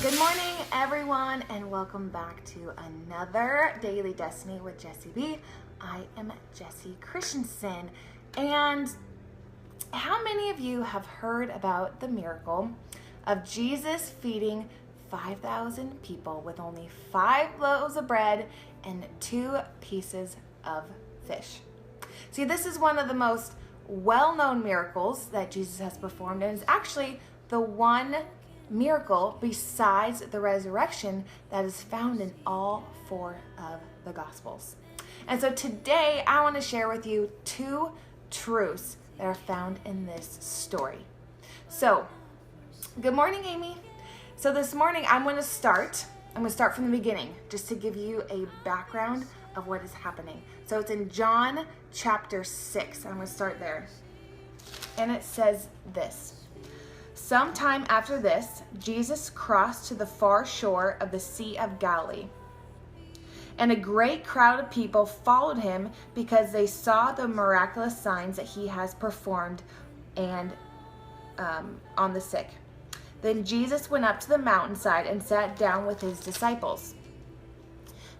Good morning, everyone, and welcome back to another Daily Destiny with Jessie B. I am Jessie Christensen, and how many of you have heard about the miracle of Jesus feeding 5,000 people with only 5 loaves of bread and 2 pieces of fish? See, this is one of the most well-known miracles that Jesus has performed, and it's actually the one miracle besides the resurrection that is found in all 4 of the Gospels. And so today I want to share with you 2 truths that are found in this story. So, good morning, Amy. So this morning I'm going to start from the beginning just to give you a background of what is happening. So it's in John chapter 6. I'm going to start there. And it says this. Sometime after this, Jesus crossed to the far shore of the Sea of Galilee. And a great crowd of people followed him because they saw the miraculous signs that he has performed and on the sick. Then Jesus went up to the mountainside and sat down with his disciples.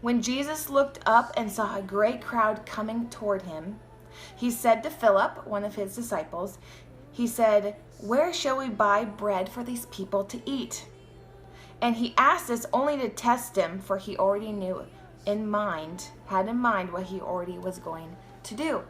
When Jesus looked up and saw a great crowd coming toward him, he said to Phillip, one of his disciples, he said, "Where shall we buy bread for these people to eat?" And he asked this only to test him, for he already had in mind what he already was going to do.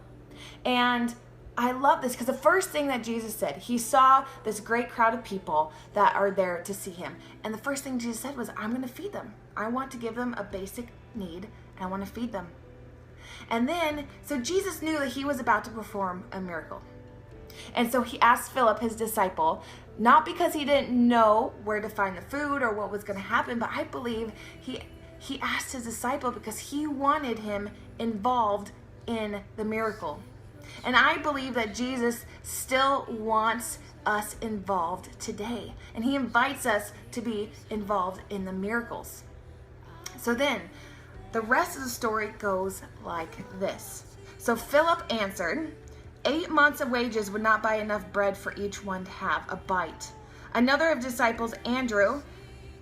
And I love this because the first thing that Jesus said, he saw this great crowd of people that are there to see him. And the first thing Jesus said was, I'm going to feed them. I want to give them a basic need, and I want to feed them. And then, so Jesus knew that he was about to perform a miracle. And so he asked Philip, his disciple, not because he didn't know where to find the food or what was going to happen, but I believe he asked his disciple because he wanted him involved in the miracle. And I believe that Jesus still wants us involved today. And he invites us to be involved in the miracles. So then, the rest of the story goes like this. So Philip answered, 8 months of wages would not buy enough bread for each one to have a bite. Another of disciples, Andrew,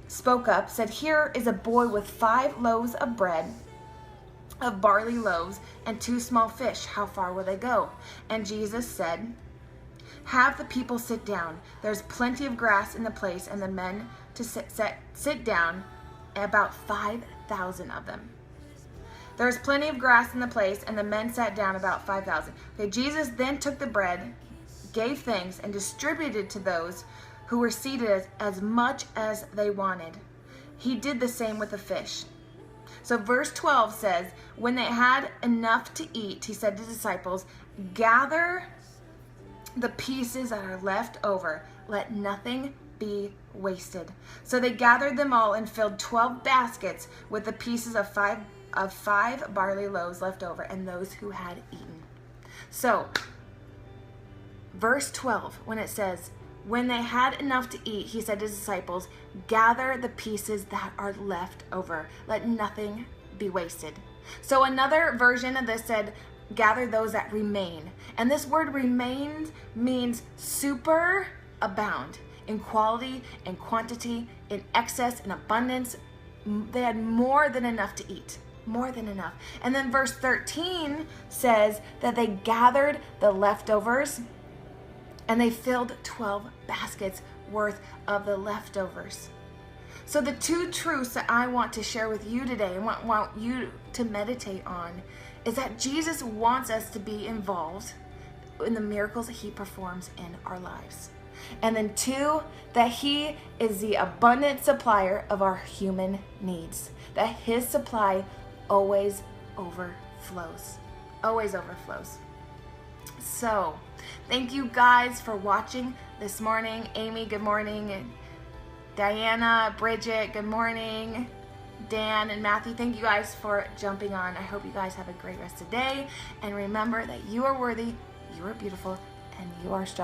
spoke up, said, here is a boy with 5 loaves of bread, of barley loaves, and 2 small fish. How far will they go? And Jesus said, have the people sit down. There's plenty of grass in the place, and the men to sit down, about 5,000 of them. There's plenty of grass in the place, and the men sat down, about 5,000. Okay, Jesus then took the bread, gave thanks, and distributed to those who were seated as much as they wanted. He did the same with the fish. So verse 12 says, when they had enough to eat, he said to the disciples, gather the pieces that are left over. Let nothing be wasted. So they gathered them all and filled 12 baskets with the pieces of 5 barley loaves left over, and those who had eaten. So, verse 12, when it says, when they had enough to eat, he said to his disciples, gather the pieces that are left over. Let nothing be wasted. So another version of this said, gather those that remain. And this word remains means super abound in quality, in quantity, in excess, in abundance. They had more than enough to eat. More than enough. And then verse 13 says that they gathered the leftovers and they filled 12 baskets worth of the leftovers. So the 2 truths that I want to share with you today and want you to meditate on is that Jesus wants us to be involved in the miracles that he performs in our lives. And then 2, that he is the abundant supplier of our human needs. That his supply always overflows. Always overflows. So, thank you guys for watching this morning. Amy, good morning. Diana, Bridget, good morning. Dan and Matthew, thank you guys for jumping on. I hope you guys have a great rest of the day. And remember that you are worthy, you are beautiful, and you are strong.